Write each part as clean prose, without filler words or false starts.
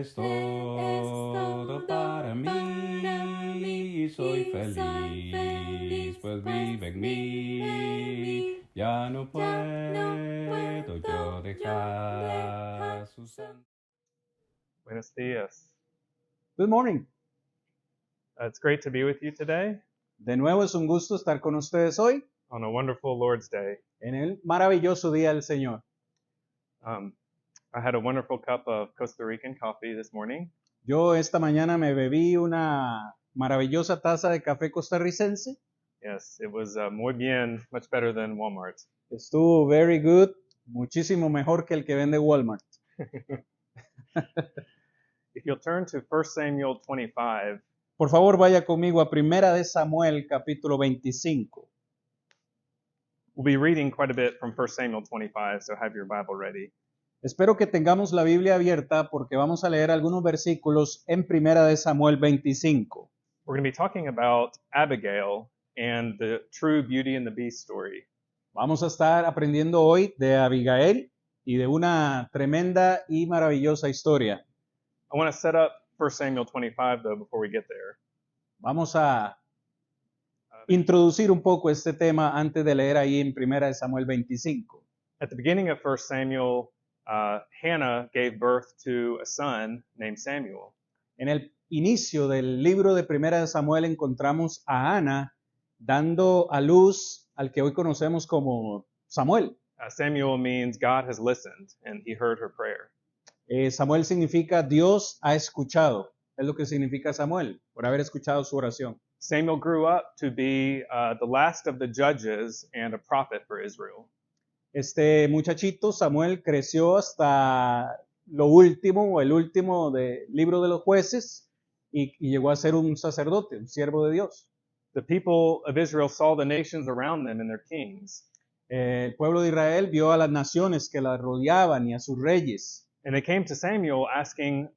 es todo para mí, soy feliz, pues vive en mí. Ya no puedo yo dejar su santo. Buenos dias. Good morning. It's great to be with you today De nuevo es un gusto estar con ustedes hoy on a wonderful Lord's Day. en el maravilloso Día del Señor. I had a wonderful cup of Costa Rican coffee this morning, Yo esta mañana me bebí una maravillosa taza de café costarricense. Yes, it was muy bien, much better than Walmart. Estuvo very good, muchísimo mejor que el que vende Walmart. If you'll turn to 1 Samuel 25, Por favor, vaya conmigo a Primera de Samuel, capítulo 25. we'll be reading quite a bit from 1 Samuel 25, so have your Bible ready. Espero que tengamos la Biblia abierta porque vamos a leer algunos versículos en Primera de Samuel 25. We're going to be talking about Abigail and the true Beauty and the Beast story. Vamos a estar aprendiendo hoy de Abigail y de una tremenda y maravillosa historia. I want to set up 1 Samuel 25, though, before we get there. Vamos a introducir un poco este tema antes de leer ahí en Primera de Samuel 25. At the beginning of 1 Samuel, Hannah gave birth to a son named Samuel. En el inicio del libro de Primera de Samuel encontramos a Ana dando a luz al que hoy conocemos como Samuel. Samuel means God has listened, and he heard her prayer. Samuel significa Dios ha escuchado. Es lo que significa Samuel, por haber escuchado su oración. Samuel grew up to be the last of the judges and a prophet for Israel. Este muchachito, Samuel, creció hasta lo último, o el último del libro de los jueces, y llegó a ser un sacerdote, un siervo de Dios. The people of Israel saw the nations around them and their kings, El pueblo de Israel vio a las naciones que la rodeaban y a sus reyes, and they came to Samuel asking,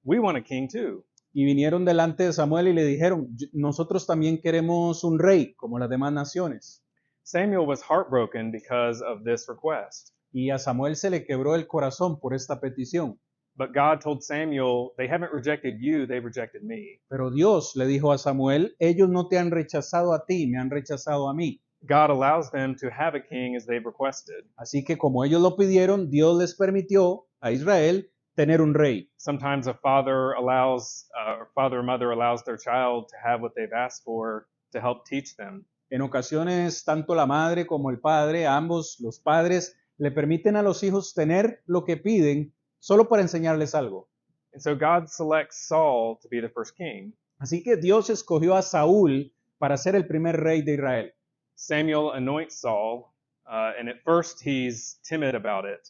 we want a king too. y vinieron delante de Samuel y le dijeron, nosotros también queremos un rey, como las demás naciones. Samuel was heartbroken because of this request. Y a Samuel se le quebró el corazón por esta petición. But God told Samuel, they haven't rejected you, they've rejected me. Pero Dios le dijo a Samuel, ellos no te han rechazado a ti, me han rechazado a mí. God allows them to have a king as they've requested. Así que como ellos lo pidieron, Dios les permitió a Israel tener un rey. Sometimes a father or mother allows their child to have what they've asked for to help teach them. En ocasiones, tanto la madre como el padre, ambos los padres, le permiten a los hijos tener lo que piden solo para enseñarles algo. And so God selects Saul to be the first king. Así que Dios escogió a Saúl para ser el primer rey de Israel. Samuel anoints Saul, and at first he's timid about it.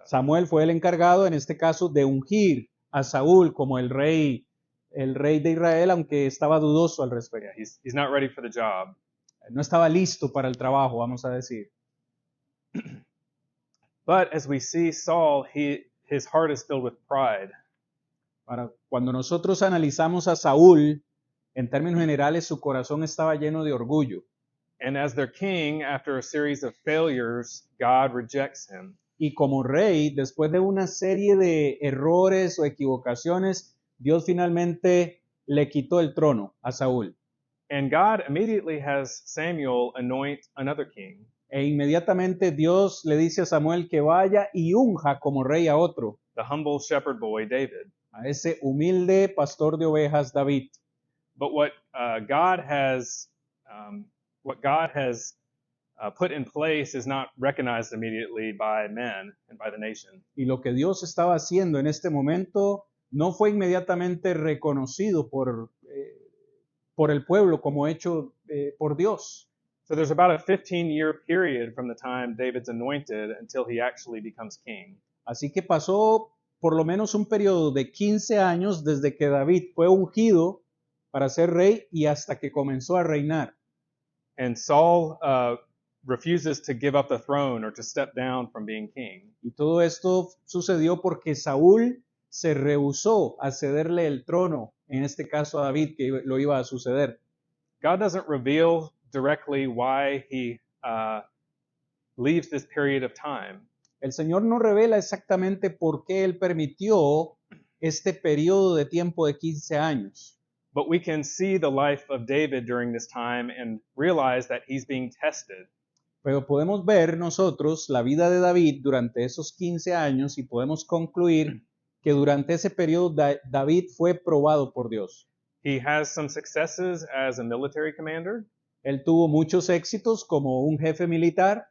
Samuel fue el encargado, en este caso, de ungir a Saúl como el rey de Israel, aunque estaba dudoso al respecto. Yeah, he's not ready for the job. No estaba listo para el trabajo, vamos a decir. But as we see Saul, his heart is filled with pride. Cuando nosotros analizamos a Saúl, en términos generales, su corazón estaba lleno de orgullo. And as their king, after a series of failures, God rejects him. Y como rey, después de una serie de errores o equivocaciones, Dios finalmente le quitó el trono a Saúl. And God immediately has Samuel anoint another king. E inmediatamente Dios le dice a Samuel que vaya y unja como rey a otro, The humble shepherd boy, David. a ese humilde pastor de ovejas, David. But what God has put in place is not recognized immediately by men and by the nation. Y lo que Dios estaba haciendo en este momento no fue inmediatamente reconocido por el pueblo como hecho por Dios. So there's about a 15-year period from the time David's anointed until he actually becomes king. Así que pasó por lo menos un periodo de 15 años desde que David fue ungido para ser rey y hasta que comenzó a reinar. And Saul refuses to give up the throne or to step down from being king. Y todo esto sucedió porque Saúl se rehusó a cederle el trono, en este caso a David, que lo iba a suceder. God doesn't reveal directly why he leaves this period of time. El Señor no revela exactamente por qué Él permitió este periodo de tiempo de 15 años. But we can see the life of David during this time and realize that he's being tested. Pero podemos ver nosotros la vida de David durante esos 15 años y podemos concluir que durante ese periodo David fue probado por Dios. He has some successes as a military commander, Él tuvo muchos éxitos como un jefe militar,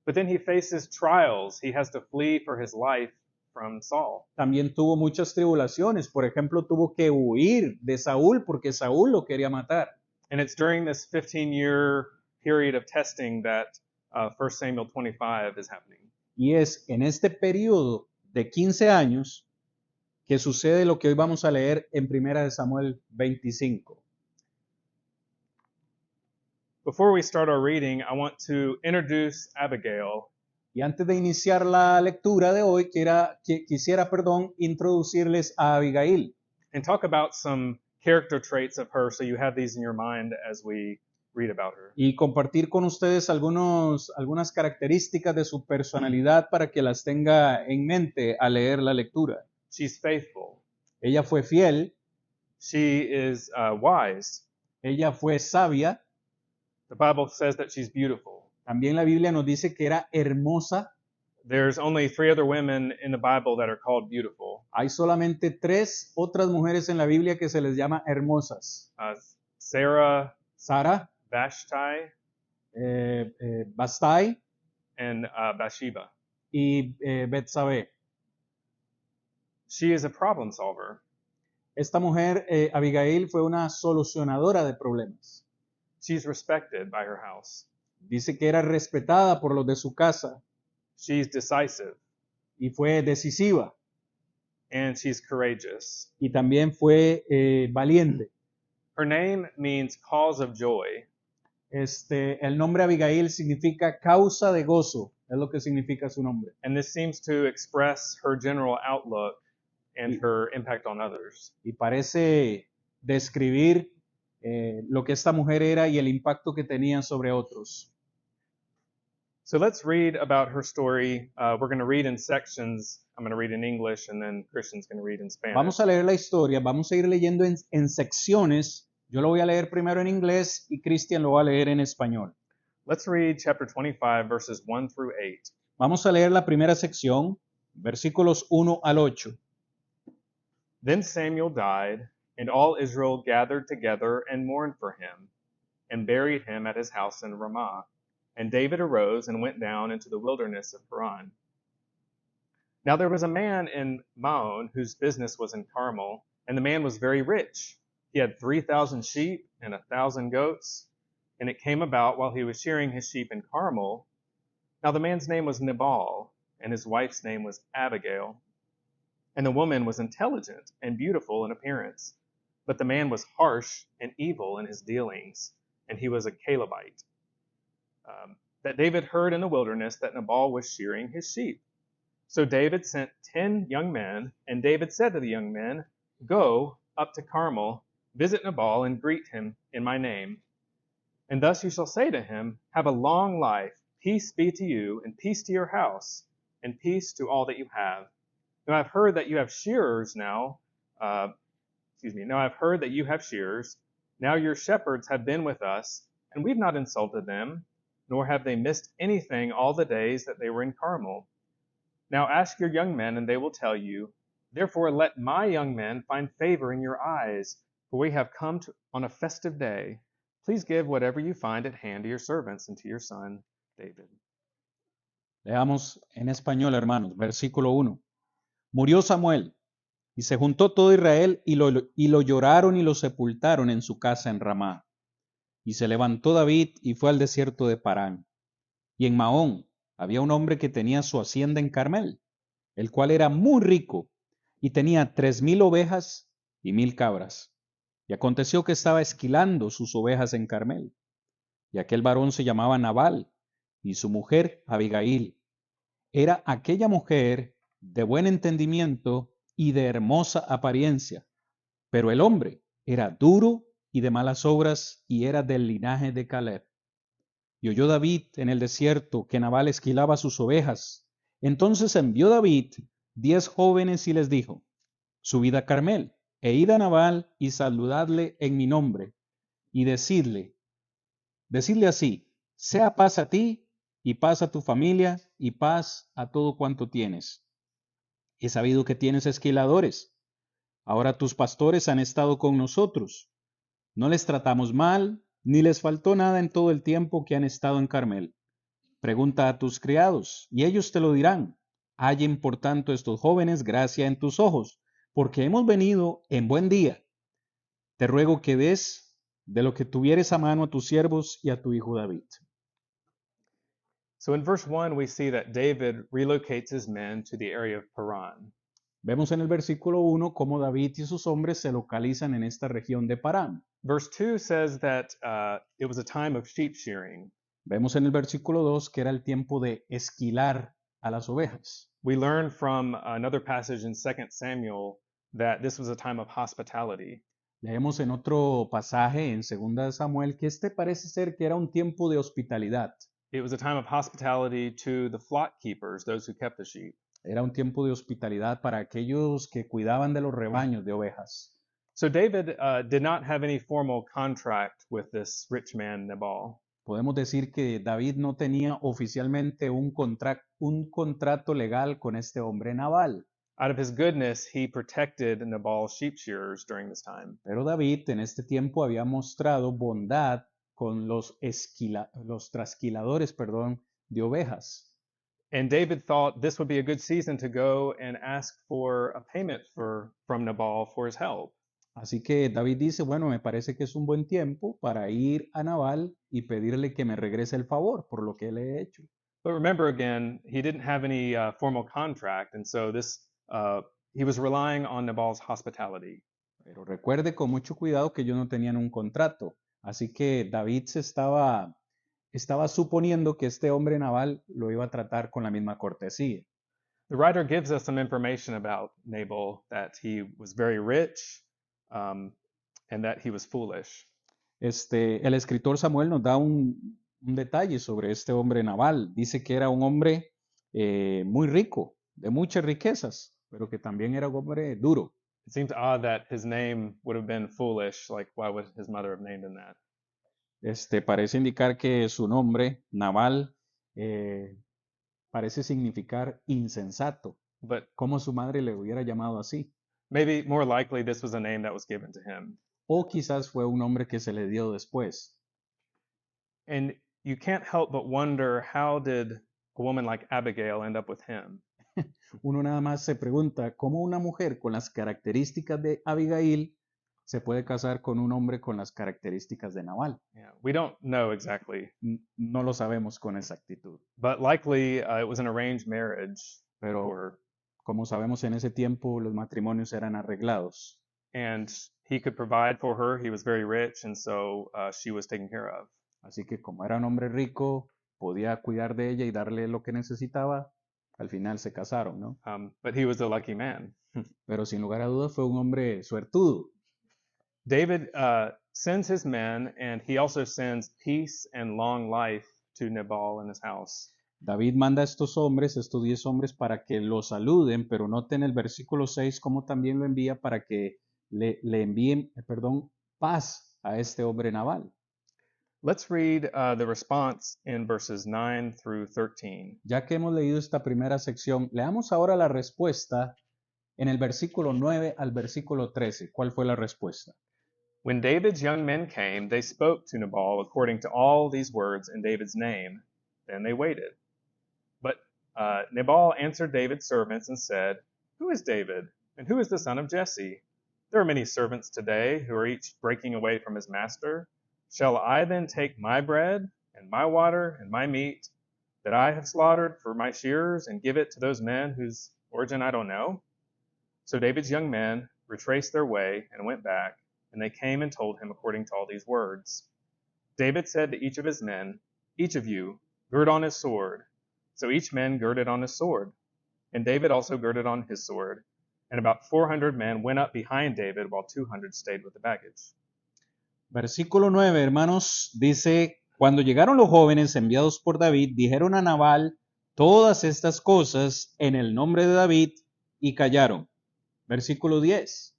but then he faces trials. He has to flee for his life from Saul. también tuvo muchas tribulaciones. Por ejemplo, tuvo que huir de Saúl porque Saúl lo quería matar. And it's during this 15-year period of testing that 1 Samuel 25 is happening. Y es en este periodo de 15 años que sucede lo que hoy vamos a leer en 1 Samuel 25. Before we start our reading, I want to introduce Abigail. Y antes de iniciar la lectura de hoy, quisiera introducirles a Abigail And talk about some character traits of her so you have these in your mind as we read about her. y compartir con ustedes algunas características de su personalidad para que las tenga en mente al leer la lectura. She's faithful. Ella fue fiel, She is wise. ella fue sabia, The Bible says that she's beautiful. también la Biblia nos dice que era hermosa. There's only 3 other women in the Bible that are called beautiful. Hay solamente 3 otras mujeres en la Biblia que se les llama hermosas. Sarah, Sara, Vashti, Bastai and Bathsheba. y Betsabé. She is a problem solver. Esta mujer, Abigail, fue una solucionadora de problemas. She's respected by her house. Dice que era respetada por los de su casa She's decisive, y fue decisiva and she's courageous. y también fue valiente. Her name means cause of joy. El nombre Abigail significa causa de gozo, es lo que significa su nombre. And this seems to express her general outlook and her impact on others. Y parece describir lo que esta mujer era y el impacto que tenía sobre otros. So let's read about her story. We're going to read in sections. I'm going to read in English, and then Christian's going to read in Spanish. Vamos a leer la historia, vamos a ir leyendo en secciones. Yo lo voy a leer primero en inglés y Cristian lo va a leer en español. Let's read chapter 25, verses 1 through 8. Vamos a leer la primera sección, versículos 1 al 8. Then Samuel died, and all Israel gathered together and mourned for him, and buried him at his house in Ramah. And David arose and went down into the wilderness of Paran. Now there was a man in Maon whose business was in Carmel, and the man was very rich. He had 3,000 sheep and 1,000 goats. And it came about while he was shearing his sheep in Carmel. Now the man's name was Nabal, and his wife's name was Abigail. And the woman was intelligent and beautiful in appearance. But the man was harsh and evil in his dealings, and he was a Calebite. That David heard in the wilderness that Nabal was shearing his sheep. So David sent 10 young men, and David said to the young men, Go up to Carmel, visit Nabal, and greet him in my name. And thus you shall say to him, Have a long life, peace be to you, and peace to your house, and peace to all that you have. Now I've heard that you have shearers now. Now I've heard that you have shearers. Now your shepherds have been with us, and we've not insulted them, nor have they missed anything all the days that they were in Carmel. Now ask your young men, and they will tell you. Therefore let my young men find favor in your eyes, for we have come on a festive day. Please give whatever you find at hand to your servants and to your son David. Leamos en español, hermanos, versículo 1. Murió Samuel, y se juntó todo Israel, y lo lloraron y lo sepultaron en su casa en Ramá. Y se levantó David y fue al desierto de Parán. Y en Maón había un hombre que tenía su hacienda en Carmel, el cual era muy rico, y tenía 3,000 ovejas y 1,000 cabras. Y aconteció que estaba esquilando sus ovejas en Carmel. Y aquel varón se llamaba Nabal, y su mujer Abigail. Era aquella mujer de buen entendimiento y de hermosa apariencia. Pero el hombre era duro y de malas obras, y era del linaje de Caleb. Y oyó David en el desierto que Nabal esquilaba sus ovejas, Entonces envió David 10 jóvenes y les dijo: Subid a Carmel, e id a Nabal y saludadle en mi nombre, y decidle así: sea paz a ti, y paz a tu familia, y paz a todo cuanto tienes. He sabido que tienes esquiladores. Ahora tus pastores han estado con nosotros. No les tratamos mal, ni les faltó nada en todo el tiempo que han estado en Carmel. Pregunta a tus criados, y ellos te lo dirán. Hallen por tanto estos jóvenes gracia en tus ojos, porque hemos venido en buen día. Te ruego que des de lo que tuvieres a mano a tus siervos y a tu hijo David. So in verse 1, we see that David relocates his men to the area of Paran. Vemos en el versículo 1 cómo David y sus hombres se localizan en esta región de Parán. Verse 2 says that it was a time of sheep shearing. Vemos en el versículo 2 que era el tiempo de esquilar a las ovejas. We learn from another passage in 2 Samuel that this was a time of hospitality. Leemos en otro pasaje en 2 Samuel que este parece ser que era un tiempo de hospitalidad. It was a time of hospitality to the flock keepers, those who kept the sheep. Era un tiempo de hospitalidad para aquellos que cuidaban de los rebaños de ovejas. So David did not have any formal contract with this rich man, Nabal. Podemos decir que David no tenía oficialmente un contrato legal con este hombre Nabal. Out of his goodness, he protected Nabal's sheep shearers during this time. Pero David en este tiempo había mostrado bondad con los trasquiladores, de ovejas. And David thought this would be a good season to go and ask for a payment from Nabal for his help. Así que David dice, bueno, me parece que es un buen tiempo para ir a Nabal y pedirle que me regrese el favor por lo que le he hecho. But remember again, he didn't have any formal contract, and so he was relying on Nabal's hospitality. Pero recuerde con mucho cuidado que ellos no tenían un contrato. Así que David estaba suponiendo que este hombre Nabal lo iba a tratar con la misma cortesía. The writer gives us some information about Nabal, that he was very rich and that he was foolish. El escritor Samuel nos da un detalle sobre este hombre Nabal. Dice que era un hombre muy rico, de muchas riquezas, pero que también era un hombre duro. It seems odd that his name would have been foolish. Like, why would his mother have named him that? Parece indicar que su nombre, Nabal, parece significar insensato, But como su madre le hubiera llamado así. maybe more likely this was a name that was given to him. O quizás fue un nombre que se le dio después. And you can't help but wonder, how did a woman like Abigail end up with him? Uno nada más se pregunta cómo una mujer con las características de Abigail se puede casar con un hombre con las características de Nabal. Yeah, we don't know exactly, No lo sabemos con exactitud, but likely it was an arranged marriage pero for her, como sabemos en ese tiempo los matrimonios eran arreglados. and he could provide for her. He was very rich, and so she was taken care of. Así que como era un hombre rico, podía cuidar de ella y darle lo que necesitaba. Al final se casaron, ¿no? But he was a lucky man. Pero sin lugar a dudas fue un hombre suertudo. David sends his men, and he also sends peace and long life to Nabal and his house. David manda a estos 10 hombres para que lo saluden, pero noten el versículo 6 como también lo envía para que le envíen, paz a este hombre Nabal. Let's read the response in verses 9 through 13. Ya que hemos leído esta primera sección, leamos ahora la respuesta en el versículo 9 al versículo 13. ¿Cuál fue la respuesta? When David's young men came, they spoke to Nabal according to all these words in David's name. Then they waited. But Nabal answered David's servants and said, "Who is David, and who is the son of Jesse? There are many servants today who are each breaking away from his master. Shall I then take my bread and my water and my meat that I have slaughtered for my shearers and give it to those men whose origin I don't know?" So David's young men retraced their way and went back, and they came and told him according to all these words. David said to each of his men, "Each of you, gird on his sword." So each man girded on his sword, and David also girded on his sword. And about 400 men went up behind David, while 200 stayed with the baggage. Versículo 9, hermanos, dice, cuando llegaron los jóvenes enviados por David, dijeron a Nabal todas estas cosas en el nombre de David y callaron. Versículo 10.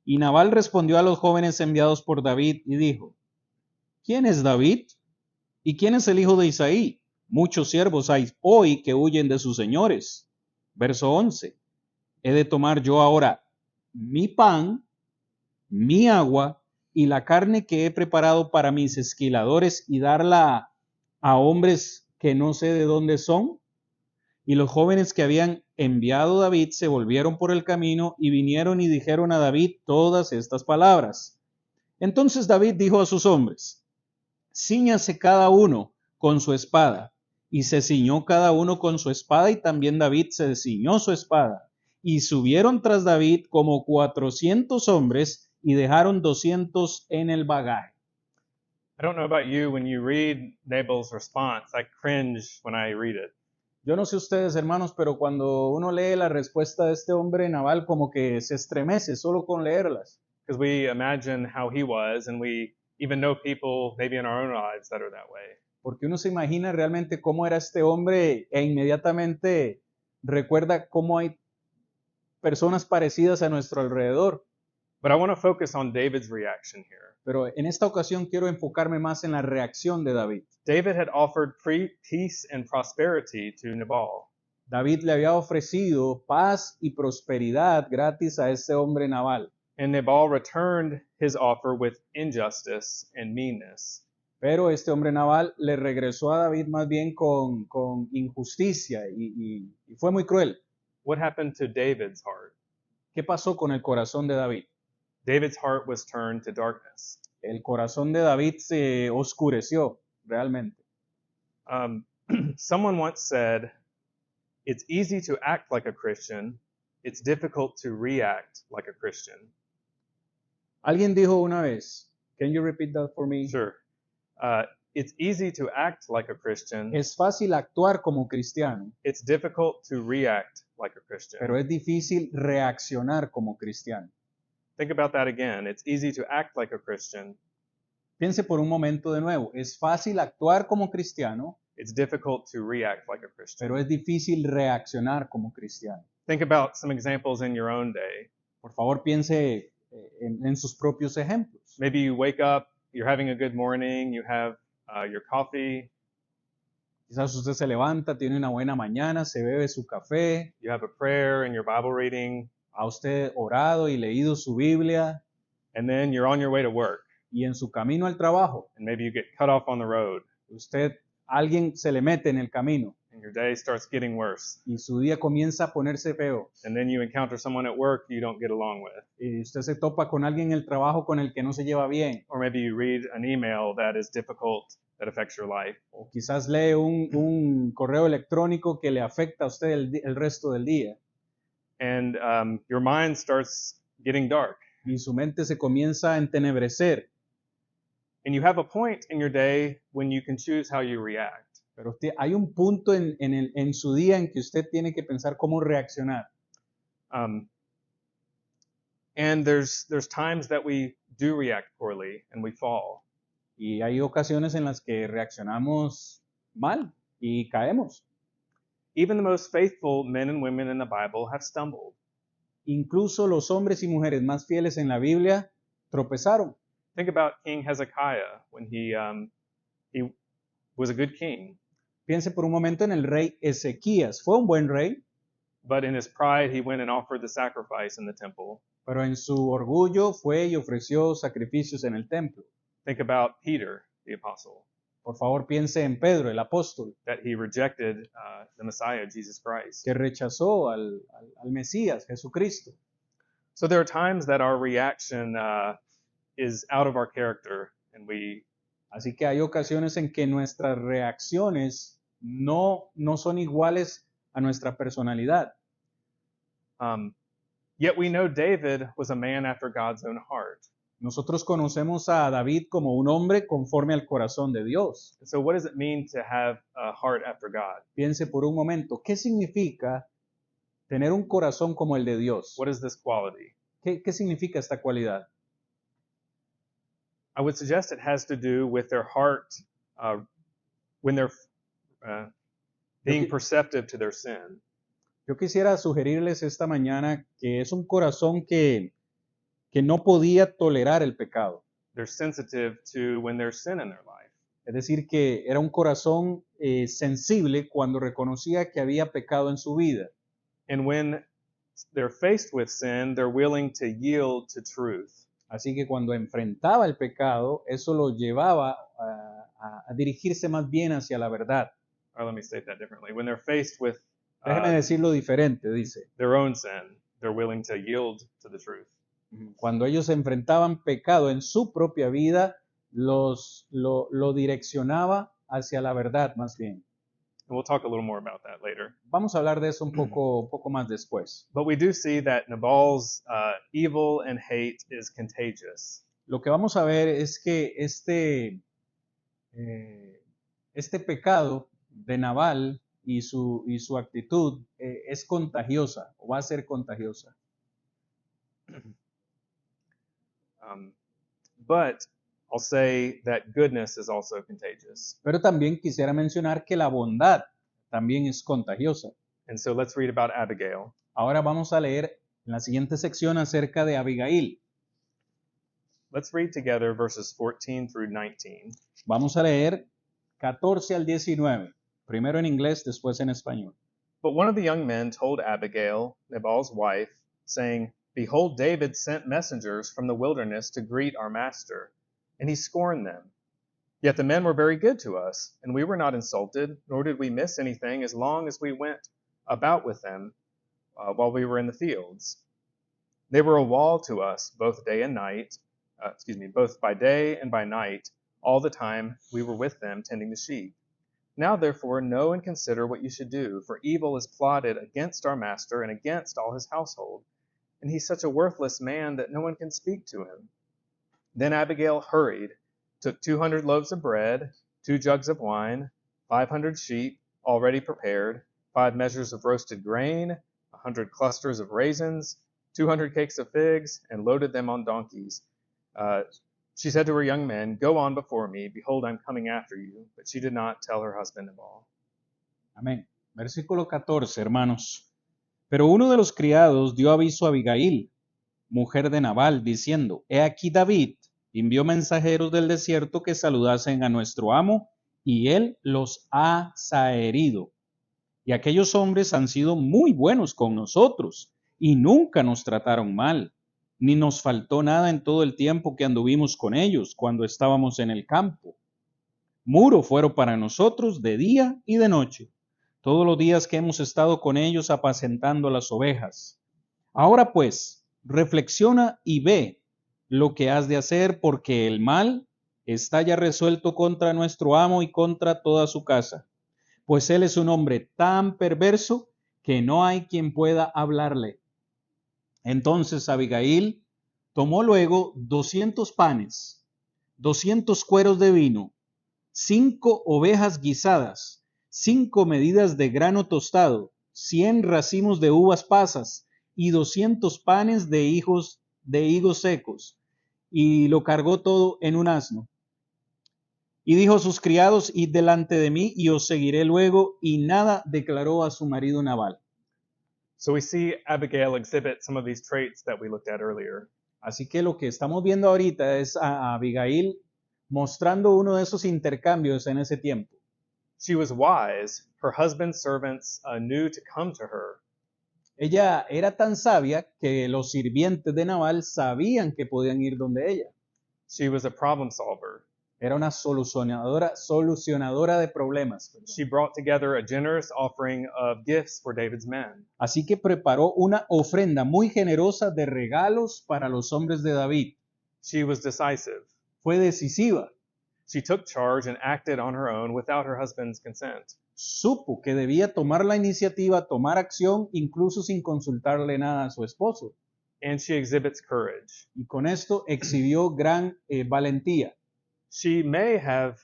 Y Nabal respondió a los jóvenes enviados por David y dijo, ¿quién es David? ¿Y quién es el hijo de Isaí? Muchos siervos hay hoy que huyen de sus señores. Verso 11. ¿He de tomar yo ahora mi pan, mi agua y la carne que he preparado para mis esquiladores y darla a hombres que no sé de dónde son? Y los jóvenes que habían enviado David se volvieron por el camino y vinieron y dijeron a David todas estas palabras. Entonces David dijo a sus hombres, cíñase cada uno con su espada. Y se ciñó cada uno con su espada, y también David se ciñó su espada. Y subieron tras David como 400 hombres, y dejaron 200 en el bagaje. I don't know about you, when you read Nabal's response, I cringe when I read it. Yo no sé ustedes, hermanos, pero cuando uno lee la respuesta de este hombre Nabal, como que se estremece solo con leerlas. Because we imagine how he was, and we even know people maybe in our own lives that are that way. Porque uno se imagina realmente cómo era este hombre e inmediatamente recuerda cómo hay personas parecidas a nuestro alrededor. But I want to focus on David's reaction here. Pero en esta ocasión quiero enfocarme más en la reacción de David. David had offered peace and prosperity to Nabal. David le había ofrecido paz y prosperidad gratis a este hombre Nabal. And Nabal returned his offer with injustice and meanness. Pero este hombre Nabal le regresó a David más bien con injusticia y fue muy cruel. What happened to David's heart? ¿Qué pasó con el corazón de David? David's heart was turned to darkness. El corazón de David se oscureció realmente. Someone once said, it's easy to act like a Christian, it's difficult to react like a Christian. Alguien dijo una vez, can you repeat that for me? Sure. It's easy to act like a Christian, Es fácil actuar como cristiano, it's difficult to react like a Christian. pero es difícil reaccionar como cristiano. Think about that again. It's easy to act like a Christian, Piense por un momento de nuevo, es fácil actuar como cristiano, it's difficult to react like a Christian. pero es difícil reaccionar como cristiano. Think about some examples in your own day. Por favor, piense en sus propios ejemplos. Maybe you wake up, you're having a good morning, you have your coffee, Quizás usted se levanta, tiene una buena mañana, se bebe su café, you have a prayer and your Bible reading, ha usted orado y leído su Biblia, and then you're on your way to work, y en su camino al trabajo, and maybe you get cut off on the road, alguien se le mete en el camino and your day starts getting worse. y su día comienza a ponerse feo. And then you encounter someone at work you don't get along with. Y usted se topa con alguien en el trabajo con el que no se lleva bien. Or maybe you read an email that is difficult, that affects your life. O quizás lee un correo electrónico que le afecta a usted el resto del día. And your mind starts getting dark. Y su mente se comienza a entenebrecer. And you have a point in your day when you can choose how you react. Pero hay un punto en su día en que usted tiene que pensar cómo reaccionar. And there's times that we do react poorly and we fall. Y hay ocasiones en las que reaccionamos mal y caemos. Even the most faithful men and women in the Bible have stumbled. Incluso los hombres y mujeres más fieles en la Biblia tropezaron. Think about King Hezekiah when he was a good king. Piense por un momento en el rey Ezequías. Fue un buen rey, But in his pride, he went and offered the sacrifice in the temple. pero en su orgullo fue y ofreció sacrificios en el templo. Think about Peter, the apostle, Por favor, piense en Pedro, el apóstol, that he rejected the Messiah, Jesus Christ. que rechazó al Mesías, Jesucristo. So there are times that our reaction is out of our character, and Así que hay ocasiones en que nuestras reacciones no son iguales a nuestra personalidad. yet we know David was a man after God's own heart. Nosotros conocemos a David como un hombre conforme al corazón de Dios. And so what does it mean to have a heart after God? Piense por un momento, ¿qué significa tener un corazón como el de Dios? What is this quality? ¿Qué significa esta cualidad? I would suggest it has to do with their heart when they're being qui- perceptive to their sin. Yo quisiera sugerirles esta mañana que es un corazón que no podía tolerar el pecado. They're sensitive to when there's sin in their life. Es decir, que era un corazón sensible cuando reconocía que había pecado en su vida. And when they're faced with sin, they're willing to yield to truth. Así que cuando enfrentaba el pecado, eso lo llevaba a dirigirse más bien hacia la verdad. Or let me state that differently. When they're faced with Déjeme decirlo diferente, dice. their own sin, they're willing to yield to the truth. Cuando ellos enfrentaban pecado en su propia vida, lo direccionaba hacia la verdad más bien. And we'll talk a little more about that later. Vamos a hablar de eso un poco más después. But we do see that Nabal's evil and hate is contagious. Lo que vamos a ver es que este pecado de Nabal y su actitud es contagiosa, o va a ser contagiosa. But I'll say that goodness is also contagious. Pero también quisiera mencionar que la bondad también es contagiosa. And so let's read about Abigail. Ahora vamos a leer en la siguiente sección acerca de Abigail. Let's read together verses 14 through 19. Vamos a leer 14 al 19, primero en inglés, después en español. But one of the young men told Abigail, Nabal's wife, saying, Behold, David sent messengers from the wilderness to greet our master, and he scorned them. Yet the men were very good to us, and we were not insulted, nor did we miss anything as long as we went about with them while we were in the fields. They were a wall to us both day and night, both by day and by night, all the time we were with them tending the sheep. Now therefore know and consider what you should do, for evil is plotted against our master and against all his household. And he's such a worthless man that no one can speak to him. Then Abigail hurried, took 200 loaves of bread, 2 jugs of wine, 500 sheep already prepared, 5 measures of roasted grain, 100 clusters of raisins, 200 cakes of figs, and loaded them on donkeys. She said to her young men, Go on before me, behold, I'm coming after you. But she did not tell her husband Nabal. Amén. Versículo 14, hermanos. Pero uno de los criados dio aviso a Abigail, mujer de Nabal, diciendo, He aquí David envió mensajeros del desierto que saludasen a nuestro amo, y él los ha zaherido. Y aquellos hombres han sido muy buenos con nosotros, y nunca nos trataron mal, ni nos faltó nada en todo el tiempo que anduvimos con ellos, cuando estábamos en el campo. Muro fueron para nosotros de día y de noche, todos los días que hemos estado con ellos apacentando las ovejas. Ahora pues, reflexiona y ve lo que has de hacer, porque el mal está ya resuelto contra nuestro amo y contra toda su casa, pues él es un hombre tan perverso que no hay quien pueda hablarle. Entonces Abigail tomó luego 200 panes, 200 cueros de vino, 5 ovejas guisadas, 5 medidas de grano tostado, 100 racimos de uvas pasas y 200 panes de higos secos, y lo cargó todo en un asno. Y dijo a sus criados, id delante de mí y os seguiré luego, y nada declaró a su marido Nabal. So we see Abigail exhibit some of these traits that we looked at earlier. Así que lo que estamos viendo ahorita es a Abigail mostrando uno de esos intercambios en ese tiempo. She was wise. Her husband's servants knew to come to her. Ella era tan sabia que los sirvientes de Nabal sabían que podían ir donde ella. She was a problem solver. Era una solucionadora de problemas. She brought together a generous offering of gifts for David's men. Así que preparó una ofrenda muy generosa de regalos para los hombres de David. She was decisive. Fue decisiva. She took charge and acted on her own without her husband's consent. Supo que debía tomar la iniciativa, tomar acción, incluso sin consultarle nada a su esposo. And she exhibits courage. Y con esto exhibió gran valentía. She may have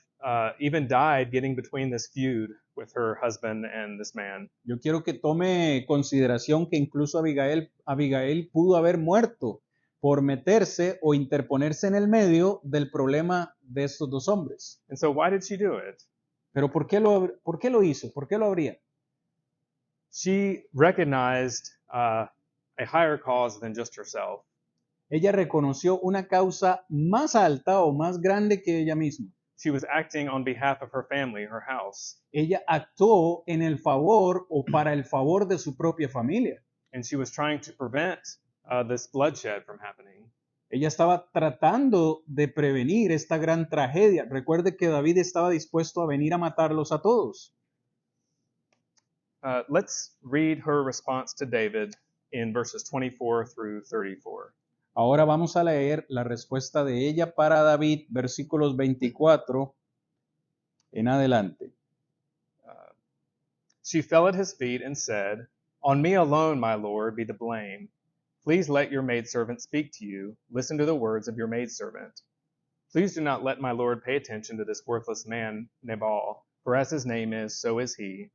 even died getting between this feud with her husband and this man. Yo quiero que tome consideración que incluso Abigail pudo haber muerto por meterse o interponerse en el medio del problema de estos dos hombres. And so why did she do it? Pero ¿por qué lo hizo? ¿Por qué lo habría? She recognized a higher cause than just herself. Ella reconoció una causa más alta o más grande que ella misma. She was acting on behalf of her family, her house, Ella actuó en el favor o para el favor de su propia familia. and she was trying to prevent this bloodshed from happening. Ella estaba tratando de prevenir esta gran tragedia. Recuerde que David estaba dispuesto a venir a matarlos a todos. Let's read her response to David in verses 24 through 34. Ahora vamos a leer la respuesta de ella para David, versículos 24 en adelante. She fell at his feet and said, "On me alone, my Lord, be the blame. Please let your maidservant speak to you. Listen to the words of your maidservant. Please do not let my Lord pay attention to this worthless man, Nabal, for as his name is, so is he.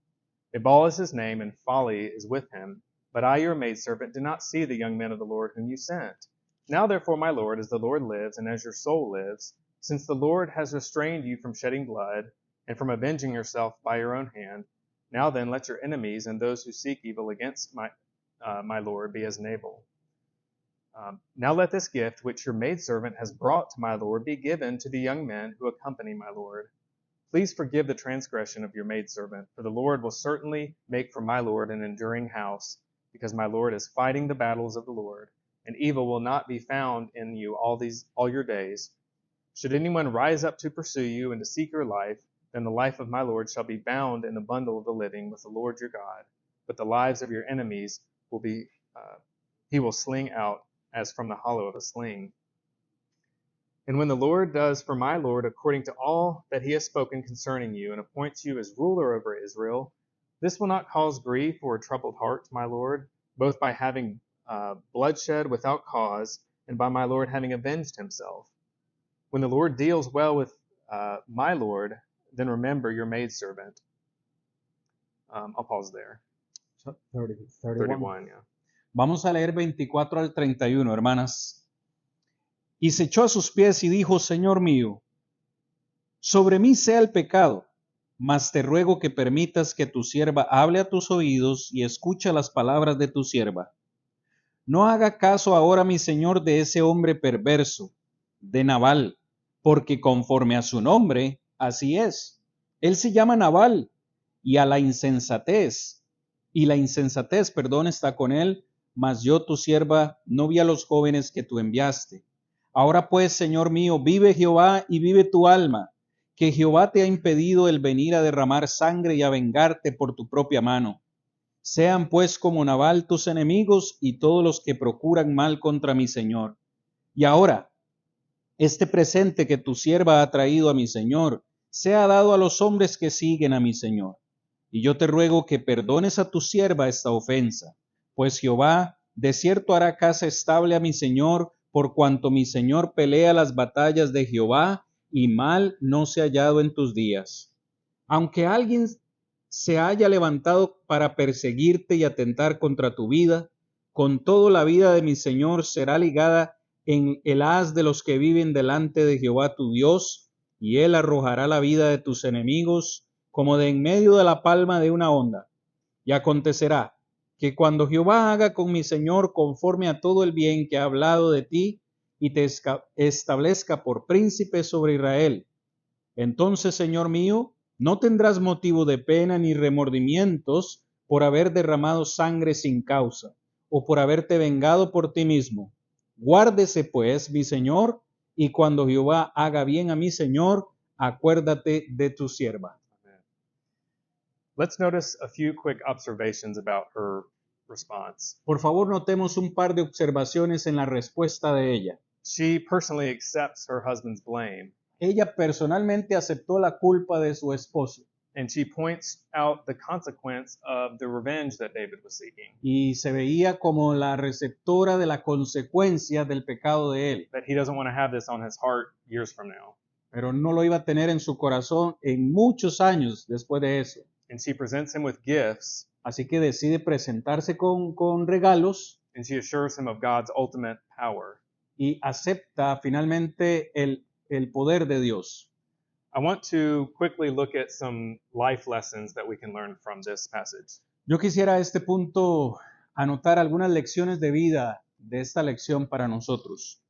Nabal is his name, and folly is with him. But I, your maidservant, did not see the young men of the Lord whom you sent. Now therefore, my Lord, as the Lord lives, and as your soul lives, since the Lord has restrained you from shedding blood, and from avenging yourself by your own hand, now then let your enemies and those who seek evil against my Lord be as Nabal. Now let this gift which your maidservant has brought to my Lord be given to the young men who accompany my Lord. Please forgive the transgression of your maidservant, for the Lord will certainly make for my Lord an enduring house, because my Lord is fighting the battles of the Lord, and evil will not be found in you all your days. Should anyone rise up to pursue you and to seek your life, then the life of my Lord shall be bound in the bundle of the living with the Lord your God. But the lives of your enemies he will sling out as from the hollow of a sling. And when the Lord does for my Lord according to all that he has spoken concerning you, and appoints you as ruler over Israel, this will not cause grief or a troubled heart to my Lord, both by having bloodshed without cause, and by my Lord having avenged himself. When the Lord deals well with my Lord, then remember your maidservant." I'll pause there. 31, yeah. Vamos a leer 24 al 31, hermanas. Y se echó a sus pies y dijo: Señor mío, sobre mí sea el pecado, mas te ruego que permitas que tu sierva hable a tus oídos y escucha las palabras de tu sierva. No haga caso ahora, mi señor, de ese hombre perverso, de Nabal, porque conforme a su nombre, así es. Él se llama Nabal, y la insensatez está con él, mas yo, tu sierva, no vi a los jóvenes que tú enviaste. Ahora pues, Señor mío, vive Jehová y vive tu alma, que Jehová te ha impedido el venir a derramar sangre y a vengarte por tu propia mano. Sean pues como Nabal tus enemigos y todos los que procuran mal contra mi Señor. Y ahora, este presente que tu sierva ha traído a mi Señor, sea dado a los hombres que siguen a mi Señor. Y yo te ruego que perdones a tu sierva esta ofensa, pues Jehová de cierto hará casa estable a mi Señor, por cuanto mi Señor pelea las batallas de Jehová, y mal no se ha hallado en tus días. Aunque alguien se haya levantado para perseguirte y atentar contra tu vida, con todo la vida de mi Señor será ligada en el haz de los que viven delante de Jehová tu Dios, y él arrojará la vida de tus enemigos como de en medio de la palma de una onda. Y acontecerá que cuando Jehová haga con mi Señor conforme a todo el bien que ha hablado de ti, y te establezca por príncipe sobre Israel, entonces, Señor mío, no tendrás motivo de pena ni remordimientos por haber derramado sangre sin causa, o por haberte vengado por ti mismo. Guárdese, pues, mi Señor, y cuando Jehová haga bien a mi Señor, acuérdate de tu sierva. Let's notice a few quick observations about her response. Por favor, notemos un par de observaciones en la respuesta de ella. She personally accepts her husband's blame, Ella personalmente aceptó la culpa de su esposo and she points out the consequence of the revenge that David was seeking, y se veía como la receptora de la consecuencia del pecado de él, that he doesn't want to have this on his heart years from now. pero no lo iba a tener en su corazón en muchos años después de eso. And she presents him with gifts, Así que decide presentarse con regalos and she assures him of God's ultimate power. y acepta finalmente el poder de Dios. I want to quickly look at some life lessons that we can learn from this passage. Yo quisiera a este punto anotar algunas lecciones de vida de esta lección para nosotros.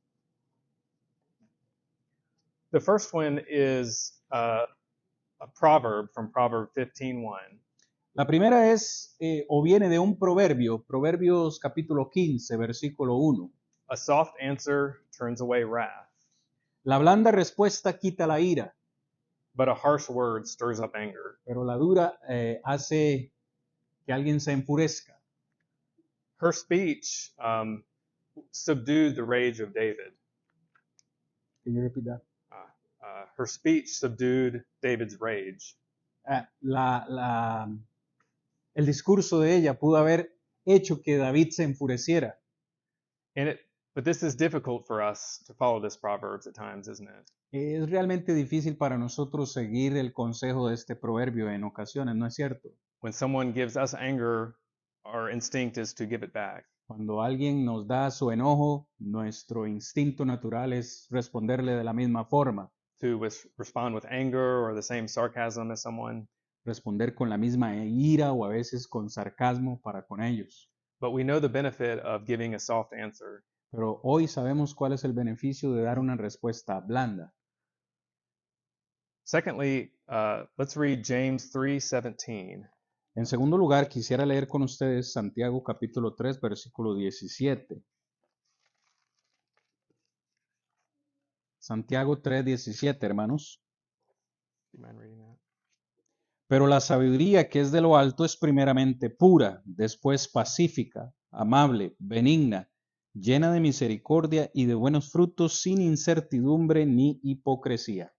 The first one is a proverb from Proverb 15:1. La primera es, o viene de un proverbio, Proverbios capítulo 15, versículo 1. A soft answer turns away wrath, La blanda respuesta quita la ira, but a harsh word stirs up anger. pero la dura hace que alguien se enfurezca. Her speech subdued the rage of David. Can you repeat that? Her speech subdued David's rage. El discurso de ella pudo haber hecho que David se enfureciera. But this is difficult for us to follow this Proverbs at times, isn't it? Es realmente difícil para nosotros seguir el consejo de este proverbio en ocasiones, ¿no es cierto? When someone gives us anger, our instinct is to give it back. Cuando alguien nos da su enojo, nuestro instinto natural es responderle de la misma forma, To respond with anger or the same sarcasm as someone. responder con la misma ira o a veces con sarcasmo para con ellos. But we know the benefit of giving a soft answer. Pero hoy sabemos cuál es el beneficio de dar una respuesta blanda. Secondly, let's read James 3:17. En segundo lugar, quisiera leer con ustedes Santiago capítulo 3, versículo 17. Santiago 3, 17, hermanos. Do you mind reading that? Pero la sabiduría que es de lo alto es primeramente pura, después pacífica, amable, benigna, llena de misericordia y de buenos frutos, sin incertidumbre ni hipocresía.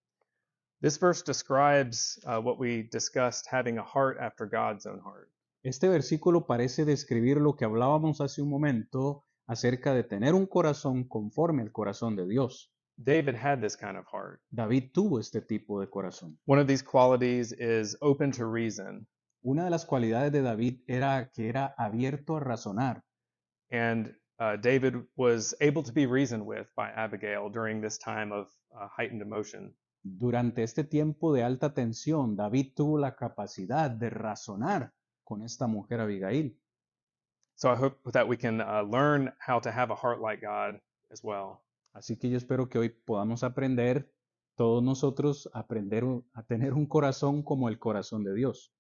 This verse describes what we discussed, having a heart after God's own heart. Este versículo parece describir lo que hablábamos hace un momento acerca de tener un corazón conforme al corazón de Dios. David had this kind of heart. David tuvo este tipo de corazón. One of these qualities is open to reason. Una de las cualidades de David era que era abierto a razonar. And David was able to be reasoned with by Abigail during this time of heightened emotion. Durante este tiempo de alta tensión, David tuvo la capacidad de razonar con esta mujer Abigail. So I hope that we can learn how to have a heart like God as well. Así que yo espero que hoy podamos aprender, todos nosotros, aprender a tener un corazón como el corazón de Dios.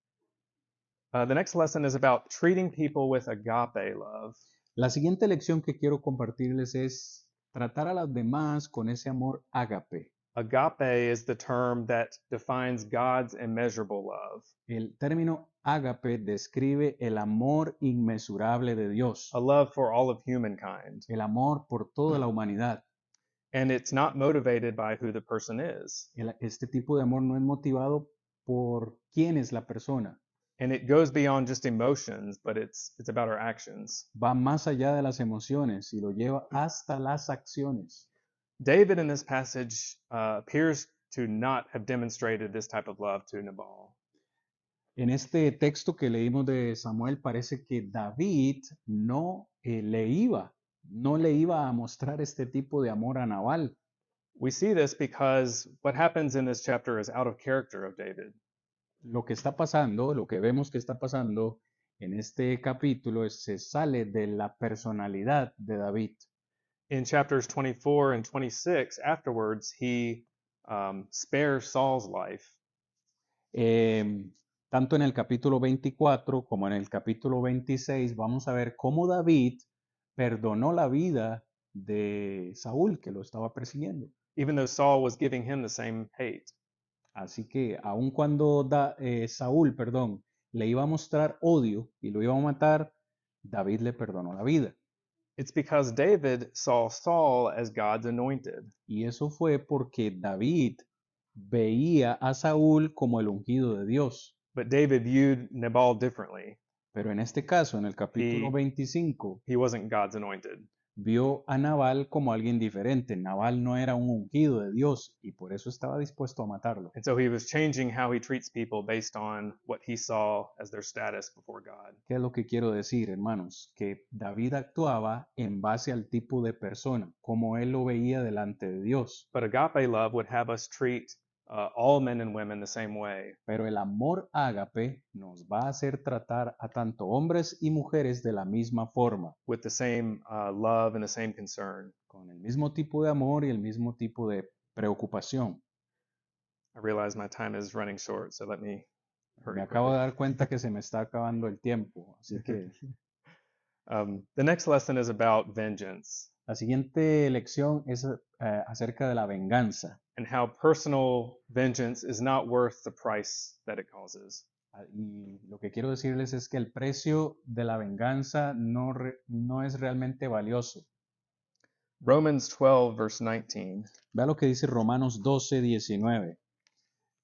The next lesson is about treating people with agape love. La siguiente lección que quiero compartirles es tratar a los demás con ese amor ágape. Agape is the term that defines God's immeasurable love, El término ágape describe el amor inmesurable de Dios, a love for all of humankind. el amor por toda la humanidad. And it's not motivated by who the person is. Este tipo de amor no es motivado por quién es la persona. And it goes beyond just emotions, but it's about our actions. Va más allá de las emociones y lo lleva hasta las acciones. David in this passage appears to not have demonstrated this type of love to Nabal. En este texto que leímos de Samuel parece que David no le iba a mostrar este tipo de amor a Nabal. We see this because what happens in this chapter is out of character of David. Lo que está pasando, lo que vemos que está pasando en este capítulo se sale de la personalidad de David. In chapters 24 and 26, afterwards, he spares Saul's life. Tanto en el capítulo 24 como en el capítulo 26 vamos a ver cómo David perdonó la vida de Saúl, que lo estaba persiguiendo. Even though Saul was giving him the same hate. Así que aun cuando Saúl, le iba a mostrar odio y lo iba a matar, David le perdonó la vida. It's because David saw Saul as God's anointed. Y eso fue porque David veía a Saúl como el ungido de Dios. But David viewed Nabal differently. Pero en este caso, en el capítulo 25, He wasn't God's anointed. vio a Nabal como alguien diferente. Nabal no era un ungido de Dios y por eso estaba dispuesto a matarlo. And so he was changing how he treats people based on what he saw as their status before God. ¿Qué es lo que quiero decir, hermanos? Que David actuaba en base al tipo de persona, como él lo veía delante de Dios. But agape love would have us treat all men and women the same way. Pero el amor ágape nos va a hacer tratar a tanto hombres y mujeres de la misma forma, With the same love and the same concern. con el mismo tipo de amor y el mismo tipo de preocupación. I realize my time is running short, so let me hurry Me acabo de quickly. dar cuenta que se me está acabando el tiempo, así que The next lesson is about vengeance la siguiente lección es acerca de la venganza. and how personal vengeance is not worth the price that it causes. Y lo que quiero decirles es que el precio de la venganza no es realmente valioso. Romans 12, verse 19. Vea lo que dice Romanos 12, 19.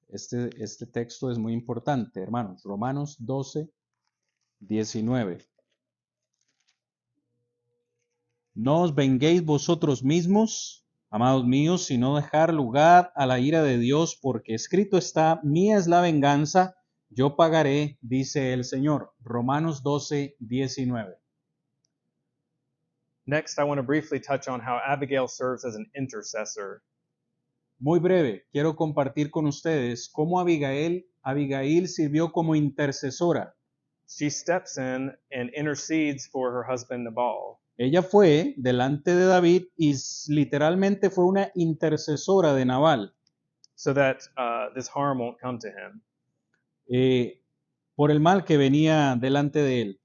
Este texto es muy importante, hermanos. Romanos 12, 19. No os venguéis vosotros mismos, amados míos, sino dejar lugar a la ira de Dios, porque escrito está, mía es la venganza, yo pagaré, dice el Señor. Romanos 12, 19. Next, I want to briefly touch on how Abigail serves as an intercessor. Muy breve, quiero compartir con ustedes cómo Abigail sirvió como intercesora. She steps in and intercedes for her husband Nabal. Ella fue delante de David y literalmente fue una intercesora de Nabal, so that this harm won't come to him. por el mal que venía delante de él.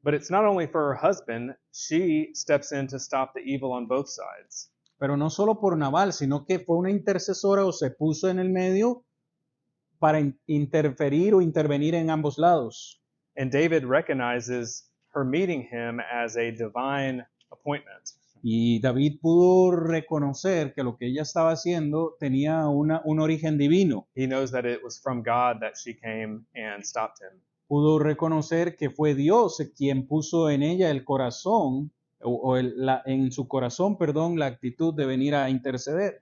But it's not only for her husband, she steps in to stop the evil on both sides. Pero no solo por Nabal, sino que fue una intercesora o se puso en el medio para interferir o intervenir en ambos lados. And David recognizes her meeting him as a divine appointment. Y David pudo reconocer que lo que ella estaba haciendo tenía un origen divino. He knows that it was from God that she came and stopped him. Pudo reconocer que fue Dios quien puso en ella el corazón, en su corazón, perdón, la actitud de venir a interceder.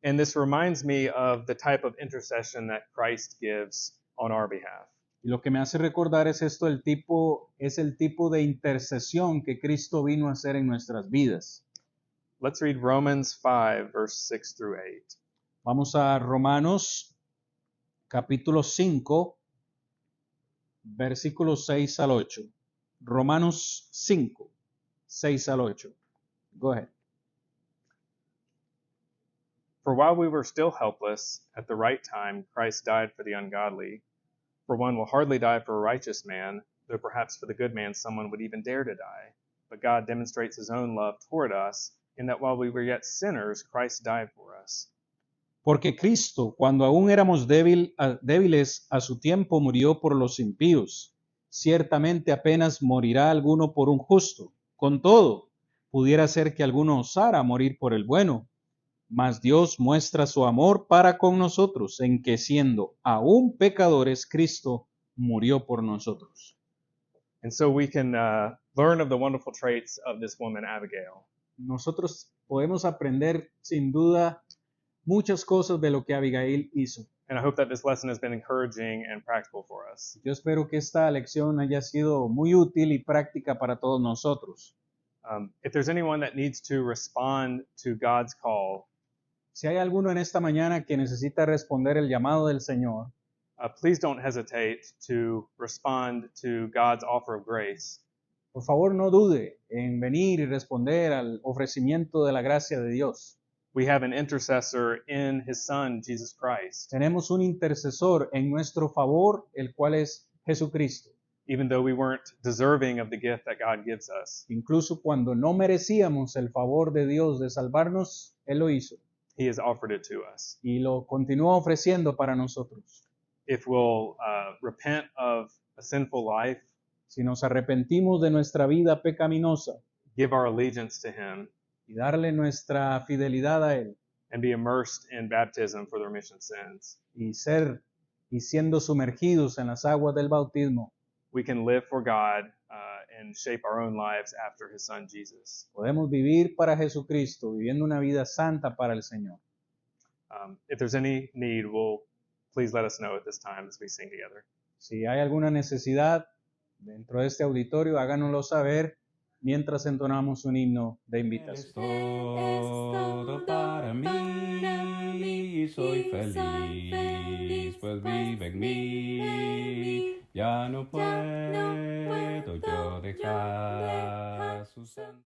And this reminds me of the type of intercession that Christ gives on our behalf. Y lo que me hace recordar es esto, es el tipo de intercesión que Cristo vino a hacer en nuestras vidas. Let's read Romans 5, verse 6 through 8. Vamos a Romanos capítulo 5, versículos 6 al 8. Romanos 5, 6 al 8. Go ahead. For while we were still helpless, at the right time Christ died for the ungodly. For one will hardly die for a righteous man, though perhaps for the good man someone would even dare to die. But God demonstrates his own love toward us, in that while we were yet sinners, Christ died for us. Porque Cristo, cuando aún éramos débiles, a su tiempo murió por los impíos. Ciertamente apenas morirá alguno por un justo. Con todo, pudiera ser que alguno osara morir por el bueno. Mas Dios muestra su amor para con nosotros, en que siendo aún pecadores, Cristo murió por nosotros. And so we can learn of the wonderful traits of this woman, Abigail. Nosotros podemos aprender sin duda muchas cosas de lo que Abigail hizo. And I hope that this lesson has been encouraging and practical for us. Yo espero que esta lección haya sido muy útil y práctica para todos nosotros. If there's anyone that needs to respond to God's call, Si hay alguno en esta mañana que necesita responder el llamado del Señor, please don't hesitate to respond to God's offer of grace. por favor no dude en venir y responder al ofrecimiento de la gracia de Dios. We have an intercessor in his son, Jesus Christ. Tenemos un intercesor en nuestro favor, el cual es Jesucristo. Even though we weren't deserving of the gift that God gives us, Incluso cuando no merecíamos el favor de Dios de salvarnos, Él lo hizo he has offered it to us. y lo continúa ofreciendo para nosotros. If we'll repent of a sinful life, Si nos arrepentimos de nuestra vida pecaminosa give our allegiance to him, y darle nuestra fidelidad a Él and be immersed in baptism for the remission of sins, y siendo sumergidos en las aguas del bautismo, we can live for God and shape our own lives after his son Jesus. podemos vivir para Jesucristo, viviendo una vida santa para el Señor. If there's any need, please let us know at this time as we sing together. Si hay alguna necesidad dentro de este auditorio, háganoslo saber mientras entonamos un himno de Es invitación. todo para mí, soy feliz, pues vive en mí. Ya no puedo yo dejar su santo.